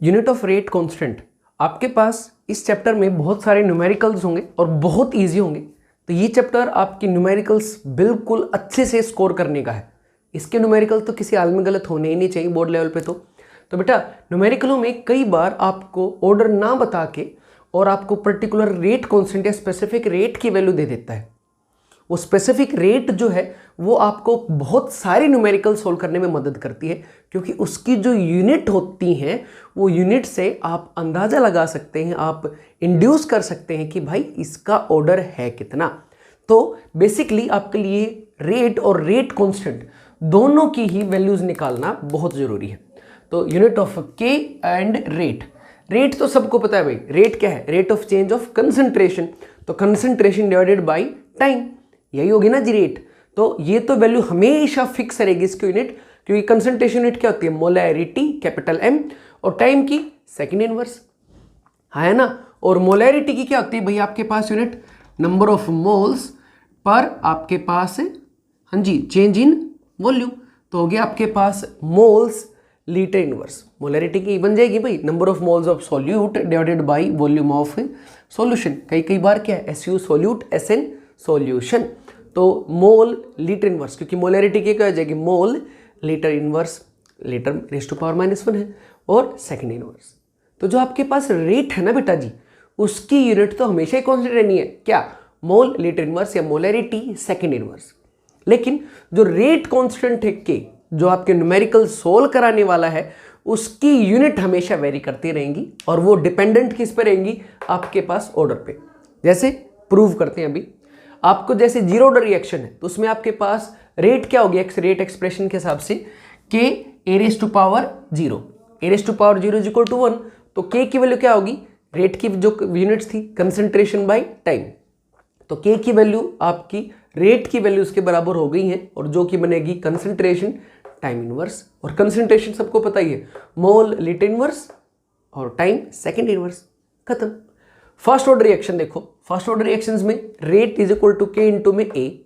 Unit of rate constant. आपके पास इस chapter में बहुत सारे न्यूमेरिकल्स होंगे और बहुत इजी होंगे, तो ये चैप्टर आपकी न्यूमेरिकल्स बिल्कुल अच्छे से स्कोर करने का है। इसके न्यूमेरिकल तो किसी हाल में गलत होने ही नहीं चाहिए बोर्ड लेवल पे। तो बेटा न्यूमेरिकलों में कई बार आपको ऑर्डर ना बता के और आपको पर्टिकुलर रेट कांस्टेंट या स्पेसिफिक रेट की वैल्यू दे देता है। वो स्पेसिफिक रेट जो है वो आपको बहुत सारी न्यूमेरिकल सोल्व करने में मदद करती है, क्योंकि उसकी जो यूनिट होती हैं वो यूनिट से आप अंदाज़ा लगा सकते हैं, आप इंड्यूस कर सकते हैं कि भाई इसका ऑर्डर है कितना। तो बेसिकली आपके लिए रेट और रेट कांस्टेंट दोनों की ही वैल्यूज़ निकालना बहुत ज़रूरी है। तो यूनिट ऑफ के एंड रेट। रेट तो सबको पता है भाई, रेट क्या है? Rate of change of concentration. तो कंसंट्रेशन डिवाइडेड बाय टाइम, यही होगी ना जी रेट। तो ये तो वैल्यू हमेशा फिक्स रहेगी इसकी यूनिट, क्योंकि कंसंट्रेशन यूनिट क्या होती है? मोलैरिटी कैपिटल एम, और टाइम की सेकेंड इनवर्स, है ना। और मोलैरिटी की क्या होती है भाई? आपके पास यूनिट नंबर ऑफ मोल्स पर आपके पास हाँ जी चेंज इन वॉल्यूम। तो हो गया आपके पास मोल्स लीटर इनवर्स। मोलैरिटी की बन जाएगी भाई number of moles of solute divided by volume of solution. कई बार क्या है? SU solute SN solution. तो मोल लीटर इनवर्स, क्योंकि मोलैरिटी की क्या हो जाएगी? Mole litre inverse, litre raise to power -1 है, और सेकंड इनवर्स। तो जो आपके पास रेट है ना बेटा जी, उसकी यूनिट तो हमेशा ही कॉन्स्टेंट रहनी है। क्या? मोल लीटर इनवर्स या मोलैरिटी सेकंड इनवर्स। लेकिन जो रेट कांस्टेंट है के, जो आपके न्यूमेरिकल सोल्व कराने वाला है, उसकी यूनिट हमेशा वेरी करती रहेंगी, और वो डिपेंडेंट किस पे रहेंगी? आपके पास ऑर्डर पे। जैसे प्रूव करते हैं अभी। आपको जैसे जीरो ऑर्डर रिएक्शन है तो उसमें आपके पास रेट क्या होगी? रेट एक्सप्रेशन के हिसाब से k A raise to power 0, A raise to power 0 is equal to 1। तो के की वैल्यू क्या होगी? रेट की जो यूनिट्स थी कंसंट्रेशन बाय टाइम, तो के की वैल्यू आपकी रेट की वैल्यू उसके बराबर हो गई है, और जो कि बनेगी कंसंट्रेशन टाइम इनवर्स। और कंसंट्रेशन सबको पता ही है, मोल लीटर इनवर्स और टाइम सेकंड इनवर्स। खत्म। फर्स्ट ऑर्डर रिएक्शन देखो, फर्स्ट ऑर्डर रिएक्शंस में rate is equal to k into में ए।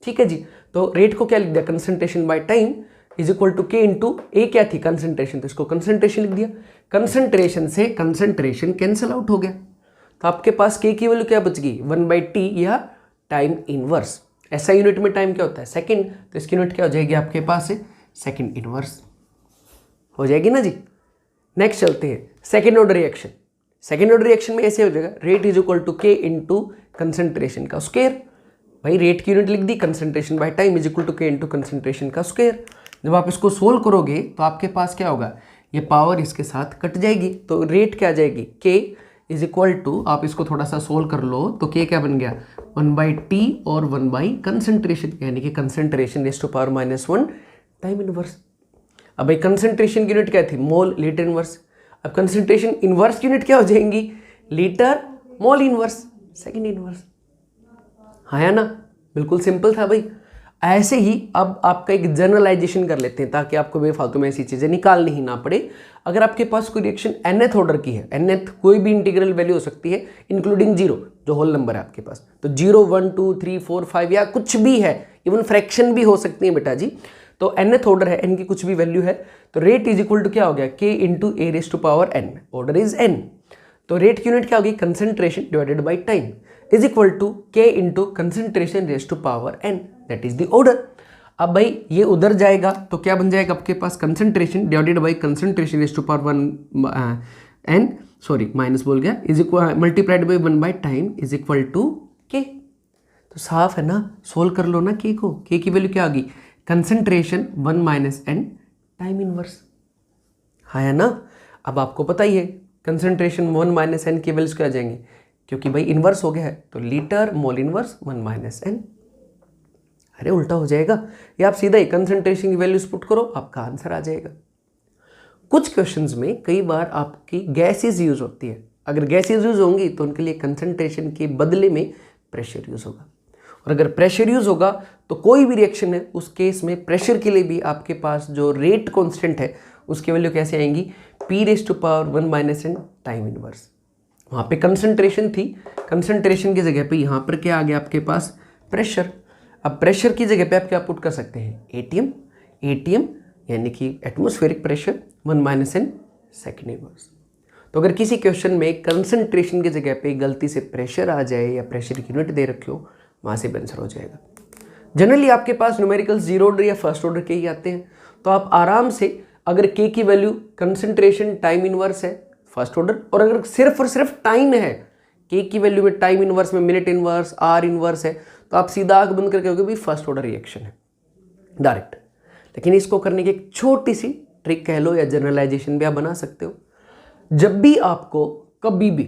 ठीक है जी। तो रेट को क्या लिख दिया? Concentration by time is equal to k into A. क्या थी? कंसंट्रेशन, तो इसको कंसंट्रेशन लिख दिया। कंसंट्रेशन से कंसंट्रेशन कैंसिल आउट हो गया, तो आपके पास के की वैल्यू क्या बच गई? 1/t या टाइम इनवर्स। ऐसा यूनिट में टाइम क्या होता है? सेकंड। तो इसकी यूनिट क्या हो जाएगी आपके पास? सेकंड इनवर्स हो जाएगी ना जी। नेक्स्ट चलते हैं second order reaction. Second order reaction में ऐसे हो जाएगा, rate is equal to k into concentration का स्क्वायर। भाई रेट की यूनिट लिख दी, concentration by time is equal to k into concentration का स्क्वायर। जब आप इसको सोल्व करोगे तो आपके पास क्या होगा? ये पावर इसके साथ कट जाएगी, तो रेट क्या आ जाएगी? के इज इक्वल टू, आप इसको थोड़ा सा सोल्व कर लो तो के क्या बन गया? 1/t और 1 कंसंट्रेशन, यानी कि concentration raise to power -1 time inverse. अब भाई कंसंट्रेशन की यूनिट क्या थी? Mole litre inverse. अब कंसंट्रेशन इनवर्स की यूनिट क्या हो जाएंगी? Litre mole inverse second inverse. हाँ या ना? बिल्कुल सिंपल था भाई। ऐसे ही अब आपका एक जनरलाइजेशन कर लेते हैं, ताकि आपको बेफालतू में ऐसी चीज़ें निकालनी ही ना पड़े। अगर आपके पास कोई रिएक्शन nth ऑर्डर की है, nth कोई भी इंटीग्रल वैल्यू हो सकती है इंक्लूडिंग 0, जो होल नंबर है आपके पास, तो 0 1 2 3 4 5 या कुछ भी है, इवन फ्रैक्शन भी हो सकती है बेटा जी। तो nth ऑर्डर है, n की कुछ भी वैल्यू है, तो रेट इज इक्वल टू क्या हो गया? K into A raise to power n, order is n। तो रेट की यूनिट क्या होगी? Concentration divided by time is equal to k into concentration raise to power n, that is the order. अब भाई ये उधर जाएगा तो क्या बन जाएगा आपके पास? Concentration divided by concentration raise to power 1 n, sorry minus बोल गया, is equal multiplied by 1 by time is equal to k. तो साफ है ना? सोल्व कर लो ना के को। के की वैल्यू क्या आ गई? Concentration 1 - n time inverse. हाँ है ना? अब आपको पता ही है कंसंट्रेशन 1 - n की वैल्यूज क्या आ जाएंगे, क्योंकि भाई इनवर्स हो गया है, तो लीटर मोल इनवर्स 1 - n। अरे उल्टा हो जाएगा, या आप सीधा ही कंसंट्रेशन की वैल्यूज पुट करो, आपका आंसर आ जाएगा। कुछ क्वेश्चंस में कई बार आपकी गैसेज यूज होती है। अगर गैसेज यूज होंगी तो उनके लिए कंसंट्रेशन के बदले में प्रेशर यूज होगा, और अगर प्रेशर यूज होगा तो कोई भी रिएक्शन है उस केस में प्रेशर के लिए भी आपके पास जो रेट कांस्टेंट है उसकी वैल्यू कैसे आएंगी? p raise to power 1 - n time inverse. वहाँ पे कंसंट्रेशन थी, कंसंट्रेशन की जगह पे यहाँ पर क्या आ गया आपके पास? प्रेशर। अब प्रेशर की जगह पे आप क्या पुट कर सकते हैं? ATM। ATM यानी कि atmospheric pressure 1 - n second inverse. तो अगर किसी क्वेश्चन में कंसंट्रेशन की जगह पे गलती से प्रेशर आ जाए या प्रेशर की यूनिट दे रखी हो, वहाँ से भी आंसर हो जाएगा। जनरली आपके पास न्यूमेरिकल्स जीरो ऑर्डर या फर्स्ट ऑर्डर के ही आते हैं, तो आप आराम से अगर के की वैल्यू कंसंट्रेशन टाइम इनवर्स है फर्स्ट ऑर्डर, और अगर सिर्फ और सिर्फ टाइम है, के की वैल्यू में टाइम इनवर्स में मिनट इनवर्स आर इनवर्स है, तो आप सीधा आंख बंद करके कहोगे भाई फर्स्ट ऑर्डर रिएक्शन है डायरेक्ट। लेकिन इसको करने की एक छोटी सी ट्रिक कह लो या जनरलाइजेशन भी आप बना सकते हो। जब भी आपको कभी भी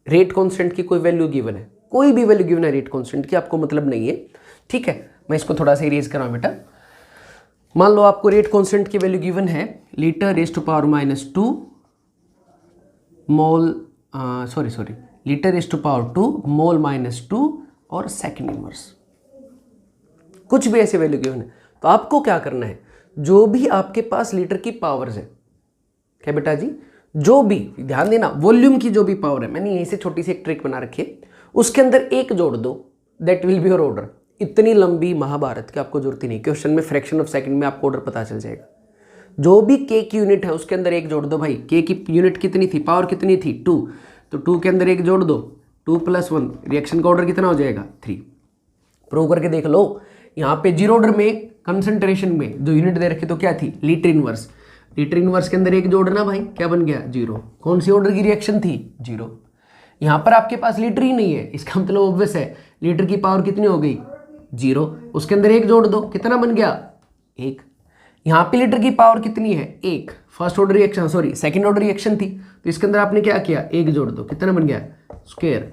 रेट कांस्टेंट की कोई वैल्यू गिवन है, कोई भी वैल्यू गिवन है रेट कांस्टेंट की, आपको मतलब नहीं है, ठीक है, मैं इसको थोड़ा सा इरेज कराऊं बेटा। मान लो आपको रेट कांस्टेंट की वैल्यू गिवन है litre raise to power -2 mole, litre raise to power 2 mole -2 और सेकंड इनवर्स, कुछ भी ऐसे वैल्यू गिवन है, तो आपको क्या करना है, जो भी आपके पास लीटर की पावर्स है, क्या बेटा जी, जो भी, ध्यान देना, वॉल्यूम की जो भी पावर है, मैंने यहीं से छोटी सी एक ट्रिक बना रखी है, उसके अंदर एक जोड़ दो, that will be your order. इतनी लंबी महाभारत की आपको जरूरत ही नहीं, क्वेश्चन में फ्रैक्शन ऑफ सेकंड में आपको ऑर्डर पता चल जाएगा। जो भी के की यूनिट है उसके अंदर एक जोड़ दो भाई। के की यूनिट कितनी थी, पावर कितनी थी, 2, तो 2 के अंदर एक जोड़ दो, 2 + 1, रिएक्शन का ऑर्डर कितना हो जाएगा, 3। प्रूव करके देख लो। यहाँ पे जीरो ऑर्डर में कंसंट्रेशन में जो यूनिट दे रखी तो क्या थी, लीटर इनवर्स। लीटर इनवर्स के अंदर एक जोड़ना भाई, क्या बन गया, 0। कौन सी ऑर्डर की रिएक्शन थी, 0। यहाँ पर आपके पास लीटर ही नहीं है, इसका मतलब ऑब्वियस है लीटर की पावर कितनी हो गई, 0। उसके अंदर एक जोड़ दो, कितना बन गया, 1। यहाँ पे लीटर की पावर कितनी है, 1। First order reaction, second order reaction थी, तो इसके अंदर आपने क्या किया, 1 जोड़ दो, कितना बन गया, स्क्वायर।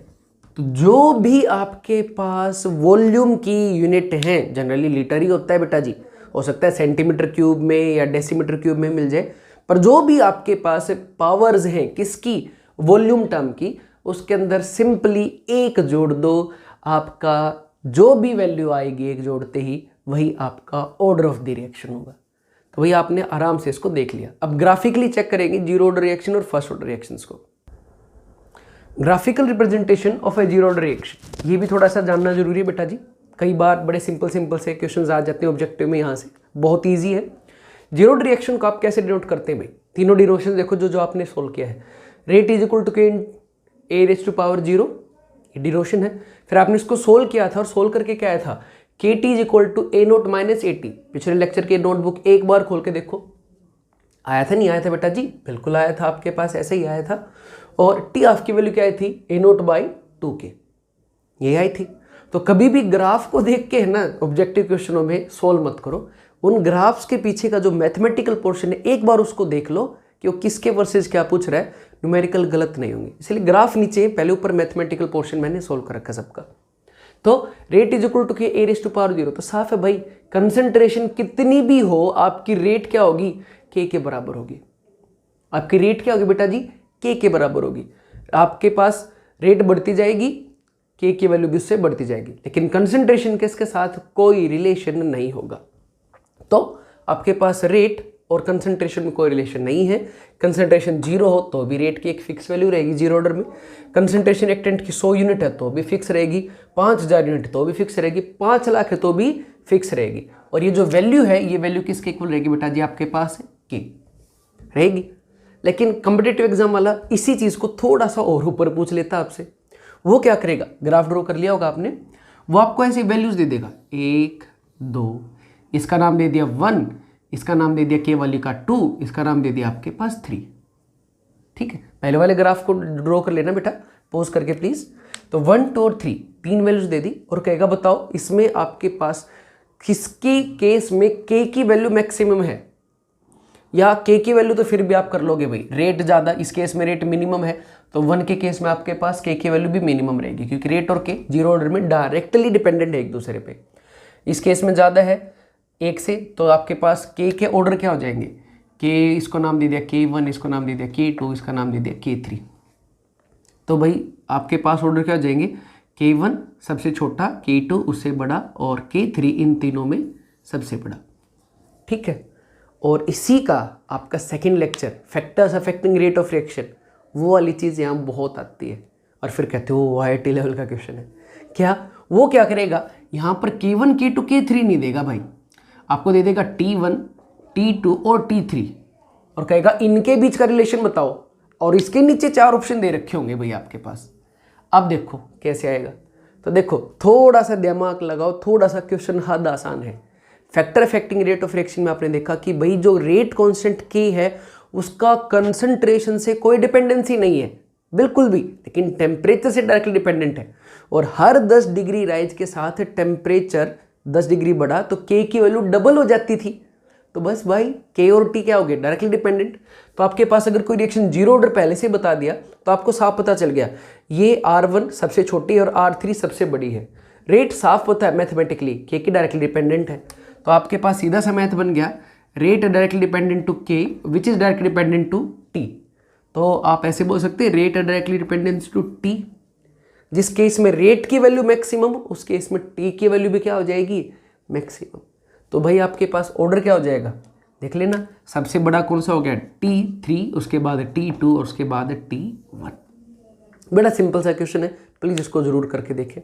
तो जो भी आपके पास वॉल्यूम की यूनिट है, जनरली लीटर ही होता है बेटा जी, हो सकता है सेंटीमीटर क्यूब में या डेसीमीटर क्यूब में मिल जाए, पर जो भी आपके पास पावर्स हैं किसकी, वॉल्यूम टर्म की, उसके अंदर सिंपली 1 जोड़ दो। आपका जो भी वैल्यू आएगी एक जोड़ते ही, वही आपका ऑर्डर ऑफ द रिएक्शन होगा। तो वही आपने आराम से इसको देख लिया। अब ग्राफिकली चेक करेंगे जीरो ऑर्डर रिएक्शन और फर्स्ट ऑर्डर रिएक्शंस को। Graphical representation of A zero order reaction, ये भी थोड़ा सा जानना जरूरी है बेटा जी। कई बार बड़े सिंपल से क्वेश्चंस आ जाते हैं ऑब्जेक्टिव में, यहाँ से बहुत ईजी है। जीरो ऑर्डर रिएक्शन को आप कैसे डिनोट करते हैं भाई, तीनों डिनोशन देखो जो आपने सोल्व किया है। रेट इज इक्वल टू के ए रेज़ टू पावर 0, ये डिनोशन है। फिर आपने इसको सोल्व किया था और सोल्व करके क्या आया था, k t is equal to A0 - AT। पिछले लेक्चर के नोटबुक एक बार खोल के देखो, आया था नहीं आया था बेटा जी, बिल्कुल आया था, आपके पास ऐसे ही आया था। और टी ऑफ की वैल्यू क्या आई थी, A0/2K, ये आई थी। तो कभी भी ग्राफ को देख के है ना ऑब्जेक्टिव क्वेश्चनों में सोल्व मत करो, उन ग्राफ्स के पीछे का जो मैथमेटिकल पोर्शन है एक बार उसको देख लो कि वो किसके वर्सेस क्या पूछ रहा है, न्यूमेरिकल गलत नहीं होंगे। इसलिए ग्राफ नीचे पहले, ऊपर मैथमेटिकल पोर्शन मैंने सोल्व कर रखा सबका। तो रेट इज इक्वल टू के A रेज़ टू पावर 0, तो साफ है भाई, कंसंट्रेशन कितनी भी हो आपकी रेट क्या होगी, K के बराबर होगी। आपकी रेट क्या होगी बेटा जी, K के बराबर होगी। आपके पास रेट बढ़ती जाएगी, K की वैल्यू भी उससे बढ़ती जाएगी, लेकिन कंसंट्रेशन के इसके साथ कोई रिलेशन नहीं होगा। तो आपके पास रेट और कंसंट्रेशन में कोई रिलेशन नहीं है। कंसंट्रेशन 0 हो तो भी रेट की एक फिक्स वैल्यू रहेगी जीरो ऑर्डर में। कंसंट्रेशन एक टेंट की 100 यूनिट है तो भी फिक्स रहेगी, 5000 यूनिट तो भी फिक्स रहेगी, 5 लाख है तो भी फिक्स रहेगी। और ये जो वैल्यू है, ये वैल्यू किसके इक्वल रहेगी बेटा जी, आपके पास के रहेगी। लेकिन कॉम्पिटिटिव एग्जाम वाला इसी चीज़ को थोड़ा सा और ऊपर पूछ लेता आपसे। वो क्या करेगा, ग्राफ ड्रॉ कर लिया होगा आपने, वो आपको ऐसी वैल्यूज दे देगा, 1 2, इसका नाम दे दिया 1, इसका नाम दे दिया के वाली का 2, इसका नाम दे दिया आपके पास 3। ठीक है, पहले वाले ग्राफ को ड्रॉ कर लेना बेटा, पोज करके प्लीज। तो 1 2 और 3 तीन वैल्यूज दे दी और कहेगा बताओ इसमें आपके पास किसकी केस में के की वैल्यू मैक्सिमम है, या के की वैल्यू तो फिर भी आप कर लोगे भाई, रेट ज़्यादा, इस केस में रेट मिनिमम है, तो 1 के केस में आपके पास के की वैल्यू भी मिनिमम रहेगी, क्योंकि रेट और के जीरो ऑर्डर में डायरेक्टली डिपेंडेंट है एक दूसरे पे। इस केस में ज़्यादा है 1 से, तो आपके पास के ऑर्डर क्या हो जाएंगे, के इसको नाम दे दिया K1, इसको नाम दे दिया K2, इसका नाम दे दिया K3। तो भाई आपके पास ऑर्डर क्या हो जाएंगे, K1 सबसे छोटा, K2 उससे बड़ा और K3 इन तीनों में सबसे बड़ा। ठीक है, और इसी का आपका second lecture factors affecting rate of reaction, वो वाली चीज़ यहाँ बहुत आती है और फिर कहते हो वो IIT लेवल का क्वेश्चन है क्या। वो क्या करेगा, यहाँ पर K1 K2 K3 नहीं देगा भाई, आपको दे देगा T1 T2 और T3, और कहेगा इनके बीच का रिलेशन बताओ, और इसके नीचे 4 ऑप्शन दे रखे होंगे भाई आपके पास। अब देखो कैसे आएगा, तो देखो थोड़ा सा दिमाग लगाओ, थोड़ा सा क्वेश्चन हद आसान है। Factor affecting rate of reaction में आपने देखा कि भाई जो रेट कांस्टेंट के है उसका कंसंट्रेशन से कोई डिपेंडेंसी नहीं है बिल्कुल भी, लेकिन टेम्परेचर से डायरेक्टली डिपेंडेंट है। और हर 10 डिग्री राइज के साथ टेम्परेचर 10 डिग्री बढ़ा तो के की वैल्यू डबल हो जाती थी। तो बस भाई के और टी क्या हो गए, डायरेक्टली डिपेंडेंट। तो आपके पास अगर कोई रिएक्शन जीरो ऑर्डर पहले से बता दिया तो आपको साफ पता चल गया ये R1 सबसे छोटी है और R3 सबसे बड़ी है। रेट साफ पता है मैथमेटिकली, के की डायरेक्टली डिपेंडेंट है। तो आपके पास सीधा सा मैथ बन गया, rate directly dependent to k which is directly dependent to t. तो आप ऐसे बोल सकते हैं rate directly dependence to t. जिस केस में रेट की वैल्यू मैक्सिमम, उस केस में टी की वैल्यू भी क्या हो जाएगी, मैक्सिमम। तो भाई आपके पास ऑर्डर क्या हो जाएगा, देख लेना। सबसे बड़ा कौन सा हो गया, T3, उसके बाद T2 और उसके बाद T1। बड़ा सिंपल सा क्वेश्चन है, प्लीज इसको जरूर करके देखें।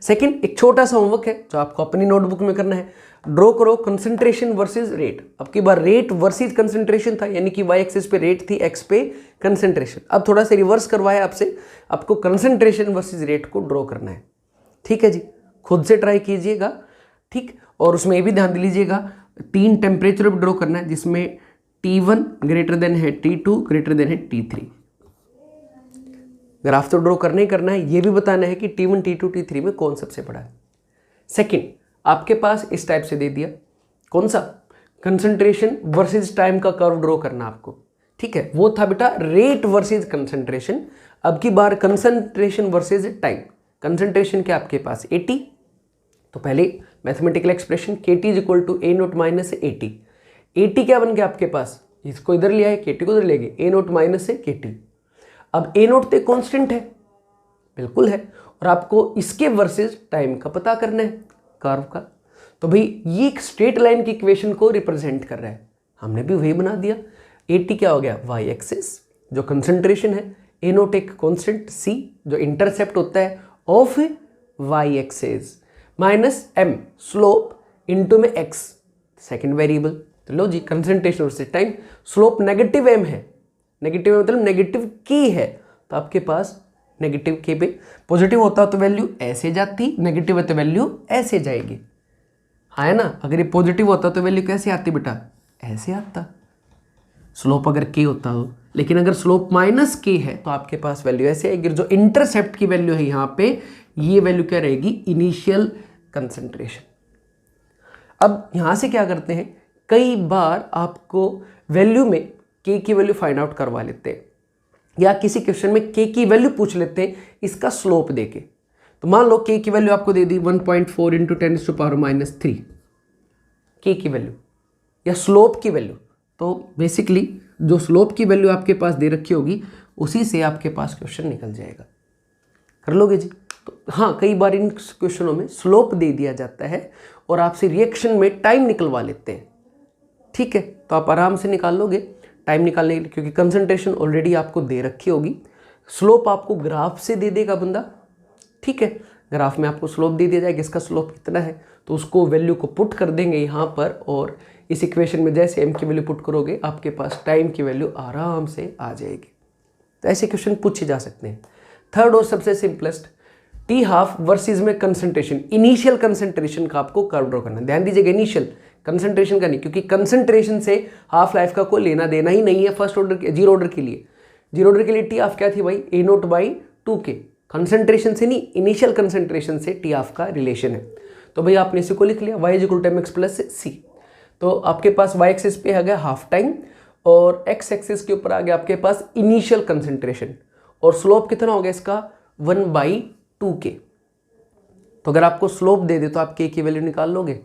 सेकंड, एक छोटा सा होमवर्क है जो आपको अपनी नोटबुक में करना है। ड्रॉ करो कंसंट्रेशन वर्सेस रेट। अब की बार रेट वर्सेस कंसंट्रेशन था, यानी कि वाई एक्सिस पे रेट थी, एक्स पे कंसंट्रेशन। अब थोड़ा सा रिवर्स करवाया आपसे, आपको कंसंट्रेशन वर्सेस रेट को ड्रॉ करना है। ठीक है जी, खुद से ट्राई कीजिएगा। ठीक, और उसमें ये भी ध्यान दे लीजिएगा 3 टेम्परेचर ड्रॉ करना है, जिसमें T1 ग्रेटर देन है T2 ग्रेटर देन है T3। ग्राफ तो ड्रॉ करना ही करना है, ये भी बताना है कि T1 T2 T3 में कौन सबसे बड़ा है। सेकंड, आपके पास इस टाइप से दे दिया, कौन सा, कंसंट्रेशन वर्सेस टाइम का कर्व ड्रॉ करना आपको। ठीक है, वो था बेटा रेट वर्सेस कंसंट्रेशन। अब की बार कंसंट्रेशन वर्सेस टाइम। कंसंट्रेशन क्या आपके पास 80, तो पहले mathematical expression KT is equal to A naught minus AT। AT क्या बन गया आपके पास, इसको इधर लिया है, KT को इधर ले गए, A नोट माइनस से KT। अब A नोट तो कॉन्स्टेंट है, बिल्कुल है, और आपको इसके वर्सेस टाइम का पता करना है, कर्व का। तो भाई ये एक स्ट्रेट लाइन की इक्वेशन को रिप्रेजेंट कर रहा है, हमने भी वही बना दिया। AT क्या हो गया, वाई एक्सिस जो कंसंट्रेशन है, A नोट एक कॉन्स्टेंट C जो इंटरसेप्ट होता है of Y axis, minus M slope into में X सेकेंड वेरिएबल। तो लो जी, concentration versus time, slope negative M है, नेगेटिव मतलब नेगेटिव की है, तो आपके पास नेगेटिव के पे पॉजिटिव होता तो वैल्यू ऐसे जाती, नेगेटिव है तो वैल्यू ऐसे जाएगी, हाँ है ना। अगर ये पॉजिटिव होता तो वैल्यू कैसे आती बेटा, ऐसे आता, स्लोप अगर के होता हो। लेकिन अगर स्लोप माइनस के है तो आपके पास वैल्यू ऐसे आएगी। जो इंटरसेप्ट की वैल्यू है यहाँ पे, ये वैल्यू क्या रहेगी, इनिशियल कंसंट्रेशन। अब यहां से क्या करते हैं, कई बार आपको वैल्यू में के की वैल्यू फाइंड आउट करवा लेते हैं, या किसी क्वेश्चन में के की वैल्यू पूछ लेते हैं इसका स्लोप देके। तो मान लो के की वैल्यू आपको दे दी 1.4 इंटू 10⁻³ के की वैल्यू या स्लोप की वैल्यू। तो बेसिकली जो स्लोप की वैल्यू आपके पास दे रखी होगी उसी से आपके पास क्वेश्चन निकल जाएगा। कर लोगे जी। तो हाँ, कई बार इन क्वेश्चनों में स्लोप दे दिया जाता है और आपसे रिएक्शन में टाइम निकलवा लेते हैं। ठीक है, तो आप आराम से निकाल लोगे टाइम निकालने के लिए, क्योंकि कंसंट्रेशन ऑलरेडी आपको दे रखी होगी। स्लोप आपको ग्राफ से दे देगा बंदा। ठीक है, ग्राफ में आपको स्लोप दे दिया जाएगा, इसका स्लोप कितना है, तो उसको वैल्यू को पुट कर देंगे यहाँ पर, और इस इक्वेशन में जैसे m की वैल्यू पुट करोगे आपके पास टाइम की वैल्यू आराम से आ जाएगी। तो ऐसे क्वेश्चन पूछे जा सकते हैं। थर्ड और सबसे सिंपलेस्ट, T½ वर्सेस में कंसंट्रेशन, इनिशियल कंसंट्रेशन का आपको कर्व ड्रॉ करना है। ध्यान दीजिएगा, इनिशियल कंसंट्रेशन का नहीं, क्योंकि कंसंट्रेशन से हाफ लाइफ का कोई लेना देना ही नहीं है। फर्स्ट ऑर्डर जीरो ऑर्डर के लिए, जीरो ऑर्डर के लिए T½ क्या थी भाई, A0/2K। कंसंट्रेशन से नहीं, इनिशियल कंसंट्रेशन से T½ का रिलेशन है। तो भाई आपने इसी को लिख लिया, y = mx + c। तो आपके पास y एक्सिस पे आ गया हाफ टाइम, और x एक्सिस के ऊपर आ गया आपके पास इनिशियल कंसंट्रेशन, और स्लोप कितना हो गया इसका 1/2K। तो अगर आपको स्लोप दे दे तो आप k की वैल्यू निकाल लोगे,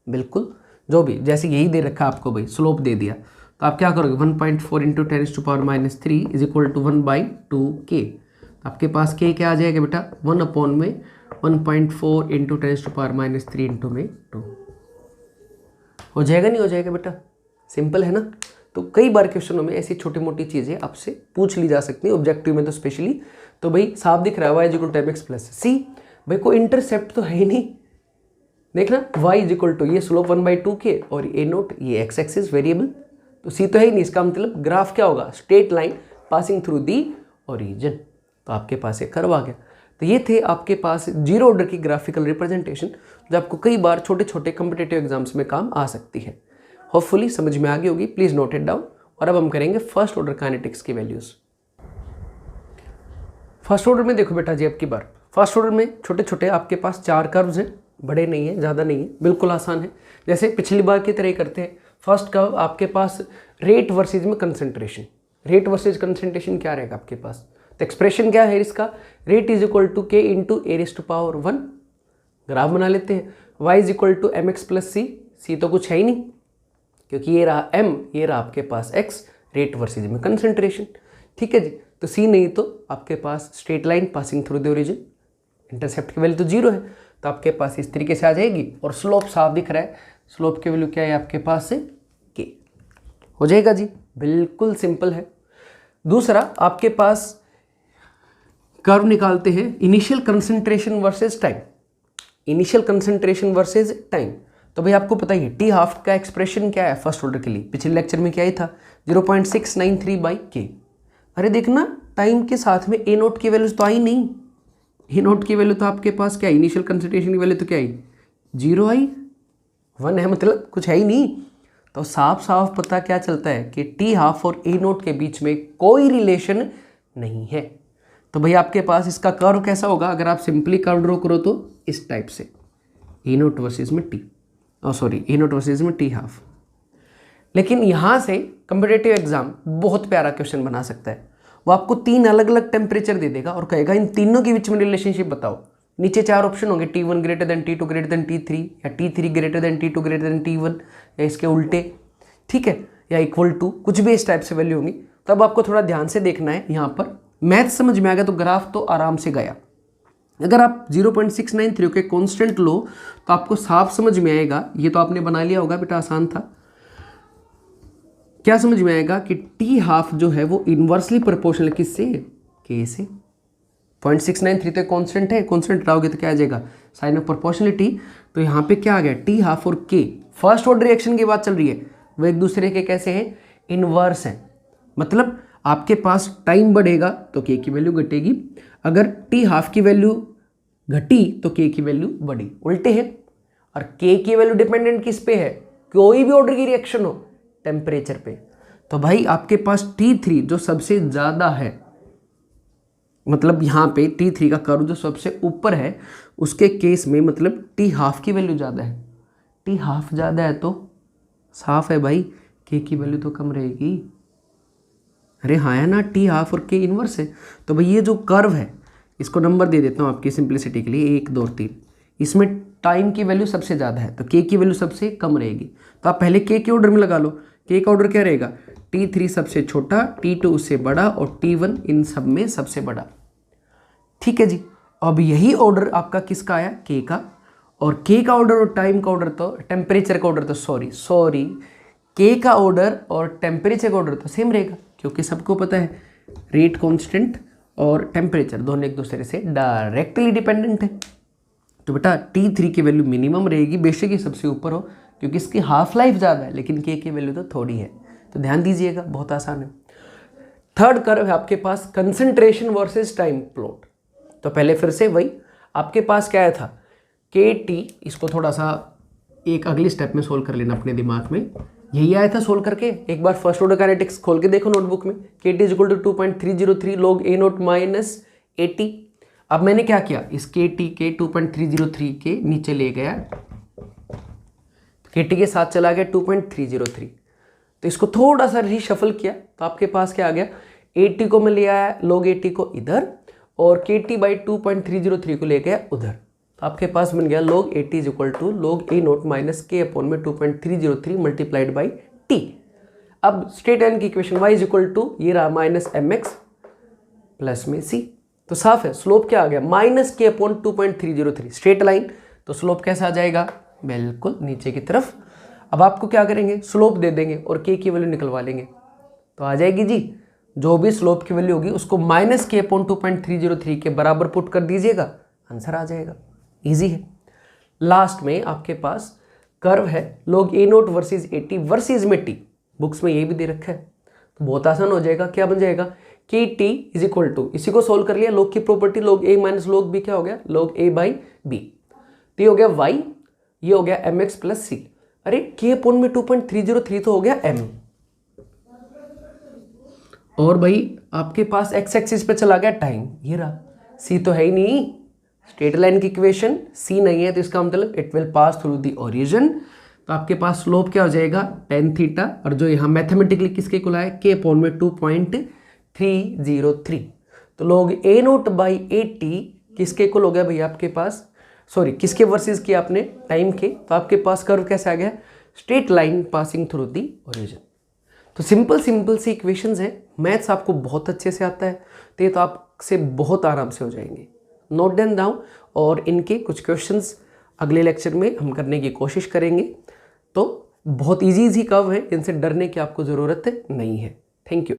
बिल्कुल, जो भी जैसे यही दे रखा आपको भाई, स्लोप दे दिया तो आप क्या करोगे, 1.4 into 10⁻³ is equal to 1/2K। आपके पास k क्या आ जाएगा बेटा, 1/1.4 इंटू 10⁻³ इंटू में 2 हो जाएगा, नहीं हो जाएगा बेटा, सिंपल है ना। तो कई बार क्वेश्चनों में ऐसी छोटी मोटी चीज़ें आपसे पूछ ली जा सकती हैं, ऑब्जेक्टिव में तो स्पेशली। तो भाई साफ दिख रहा है y = mx + c, भाई कोई इंटरसेप्ट तो है ही नहीं। देखना y = ये स्लोप 1/2K और A0 ये x एक्सिस वेरिएबल, तो सी तो है ही नहीं, इसका मतलब ग्राफ क्या होगा, straight line passing through the origin. तो आपके पास एक कर्व आ गया। तो ये थे आपके पास जीरो ऑर्डर की ग्राफिकल रिप्रेजेंटेशन जो आपको कई बार छोटे छोटे कॉम्पिटिटिव एग्जाम्स में काम आ सकती है। होपफुली समझ में आ गई होगी, प्लीज नोट इट डाउन। और अब हम करेंगे फर्स्ट ऑर्डर काइनेटिक्स की वैल्यूज। फर्स्ट ऑर्डर में देखो बेटा जी, अब की बार फर्स्ट ऑर्डर में छोटे छोटे आपके पास 4 कर्व्स हैं, बड़े नहीं है, ज़्यादा नहीं है, बिल्कुल आसान है। जैसे पिछली बार की तरह ही करते हैं। फर्स्ट कर्व आपके पास रेट वर्सेज में कंसंट्रेशन, रेट वर्सेज कंसंट्रेशन क्या रहेगा आपके पास, तो एक्सप्रेशन क्या है इसका, rate is equal to k into A raise to power 1। Graph बना लेते हैं, y is equal to M X plus C, C तो कुछ है ही नहीं क्योंकि ये रहा m, ये रहा आपके पास x, रेट वर्सेज में कंसंट्रेशन। ठीक है जी, तो सी नहीं तो आपके पास straight line passing through the origin, intercept की वैल्यू तो 0 है, तो आपके पास इस तरीके से आ जाएगी। और स्लोप साफ दिख रहा है, स्लोप की वैल्यू क्या है आपके पास से k हो जाएगा जी, बिल्कुल सिंपल है। दूसरा आपके पास कर्व निकालते हैं initial concentration versus time, initial concentration versus time. तो भाई आपको पता ही है टी हाफ का एक्सप्रेशन क्या है फर्स्ट ऑर्डर के लिए, पिछले लेक्चर में क्या ही था 0.693/k। अरे देखना टाइम के साथ में ए नोट की वैल्यू तो आई नहीं, ए नोट की वैल्यू तो आपके पास क्या है, इनिशियल कंसंट्रेशन की वैल्यू तो क्या आई 0 आई, 1 है, मतलब कुछ है ही नहीं। तो साफ साफ पता क्या चलता है कि टी हाफ और ए नोट के बीच में कोई रिलेशन नहीं है। तो भाई आपके पास इसका कर्व कैसा होगा, अगर आप सिंपली कर्व ड्रॉ करो तो इस टाइप से, ए नोट वर्सेज में टी, सॉरी ए नोट वर्सेज में टी हाफ। लेकिन यहाँ से कॉम्पिटिटिव एग्जाम बहुत प्यारा क्वेश्चन बना सकता है। वो आपको 3 अलग अलग टेम्परेचर दे देगा और कहेगा इन तीनों के बीच में रिलेशनशिप बताओ। नीचे 4 ऑप्शन होंगे, T1 greater than T2 greater than T3, या T3 greater than T2 greater than T1, या इसके उल्टे, ठीक है, या इक्वल टू, कुछ भी इस टाइप से वैल्यू होंगी। तो अब आपको थोड़ा ध्यान से देखना है, यहाँ पर मैथ समझ में आ गया तो ग्राफ तो आराम से गया। अगर आप 0.693 के कांस्टेंट लो तो आपको साफ समझ में आएगा, ये तो आपने बना लिया होगा बेटा, आसान था। क्या समझ में आएगा कि टी हाफ जो है वो इनवर्सली प्रोपोर्शनल किससे, के से। 0.693 तो कांस्टेंट है, कांस्टेंट लाओगे तो क्या आ जाएगा, साइन ऑफ प्रोपोर्शनलिटी। तो यहाँ पे क्या आ गया, टी हाफ और के फर्स्ट ऑर्डर रिएक्शन की बात चल रही है, वो एक दूसरे के कैसे हैं, इनवर्स हैं। मतलब आपके पास टाइम बढ़ेगा तो के की वैल्यू घटेगी, अगर टी हाफ की वैल्यू घटी तो के की वैल्यू बढ़ी, उल्टे है। और के की वैल्यू डिपेंडेंट किस पे है, कोई भी ऑर्डर की रिएक्शन हो, टेम्परेचर पे। तो भाई आपके पास T3 जो सबसे ज़्यादा है, मतलब यहाँ पे T3 का कर्व जो सबसे ऊपर है, उसके केस में मतलब टी हाफ की वैल्यू ज़्यादा है। टी हाफ ज़्यादा है तो साफ है भाई के की वैल्यू तो कम रहेगी। अरे हाँ है ना, टी हाफ और के इनवर्स है। तो भाई ये जो कर्व है इसको नंबर दे देता हूँ आपकी सिंप्लिसिटी के लिए, 1 2 3। इसमें टाइम की वैल्यू सबसे ज़्यादा है तो के की वैल्यू सबसे कम रहेगी। तो आप पहले के ऑर्डर में लगा लो, के का ऑर्डर क्या रहेगा, T3 सबसे छोटा, T2 उससे बड़ा और T1 इन सब में सबसे बड़ा। ठीक है जी, अब यही ऑर्डर आपका किसका आया, के का। और के का ऑर्डर और टाइम का ऑर्डर तो, टेम्परेचर का ऑर्डर तो सॉरी के का ऑर्डर और टेम्परेचर का ऑर्डर तो सेम रहेगा, क्योंकि सबको पता है रेट कांस्टेंट और टेम्परेचर दोनों एक दूसरे से डायरेक्टली डिपेंडेंट है। तो बेटा T3 की वैल्यू मिनिमम रहेगी, बेशक ये सबसे ऊपर हो क्योंकि इसकी हाफ लाइफ ज़्यादा है, लेकिन के की वैल्यू तो थोड़ी है। तो ध्यान दीजिएगा, बहुत आसान है। थर्ड कर्व है आपके पास कंसंट्रेशन वर्सेस टाइम प्लॉट। तो पहले फिर से वही आपके पास क्या आया था, के टी, इसको थोड़ा सा एक अगली स्टेप में सोल्व कर लेना अपने दिमाग में, यही आया था सोल्व करके। एक बार फर्स्ट ऑर्डर काइनेटिक्स खोल के देखो नोटबुक में, k t is equal to 2.303 log a naught minus a t. अब मैंने क्या किया, इस के टी के 2.303 के नीचे ले गया, के टी के साथ चला गया 2.303। तो इसको थोड़ा सा रीशफल किया तो आपके पास क्या आ गया, ए टी को मैं ले आया log ए टी को इधर, और के टी बाई 2.303 को ले गया उधर। तो आपके पास बन गया log a t is equal to log a naught minus k upon में 2.303 मल्टीप्लाइड बाई टी। अब स्ट्रेट लाइन की equation y is equal to ये रहा माइनस एम एक्स प्लस में सी। तो साफ है, स्लोप क्या आ गया, minus k upon 2.303, straight line, तो स्लोप कैसा आ जाएगा, बिल्कुल नीचे की तरफ। अब आपको क्या करेंगे, स्लोप दे देंगे और के की वैल्यू निकलवा लेंगे, तो आ जाएगी जी, जो भी स्लोप की वैल्यू होगी उसको माइनस के अपॉन 2.303 के बराबर पुट कर दीजिएगा, आंसर आ जाएगा। इजी है। लास्ट में आपके पास कर्व है log a note versus A T versus में टी, बुक्स में ये भी दे रखा है, तो बहुत आसान हो जाएगा। क्या बन जाएगा, के टी इज इक्वल टू, इसी को सोल्व कर लिया, लॉग की property log a minus log b क्या हो गया, log a बाई बी। तो ये हो गया y, ये हो गया एम एक्स प्लस सी। अरे k अपॉन में 2.303 तो हो गया m, और भाई आपके पास x एक्सिस पे चला गया टाइम, ये रहा, c तो है ही नहीं, स्ट्रेट लाइन की इक्वेशन c नहीं है, तो इसका मतलब it will pass through the origin. तो आपके पास स्लोप क्या हो जाएगा, tan थीटा, और जो यहाँ मैथमेटिकली किसके इक्वल है, k अपॉन में 2.303। तो log a note by A T किसके इक्वल हो गया भैया आपके पास, सॉरी किसके वर्सेस किया आपने, टाइम के, तो आपके पास कर्व कैसे आ गया, straight line passing through the origin. तो सिंपल सी इक्वेशंस हैं, मैथ्स आपको बहुत अच्छे से आता है, तो ये तो आपसे बहुत आराम से हो जाएंगे। नोट देन डाउन, और इनके कुछ क्वेश्चंस अगले लेक्चर में हम करने की कोशिश करेंगे। तो बहुत इजी कर्व है, इनसे डरने की आपको ज़रूरत नहीं है। Thank you.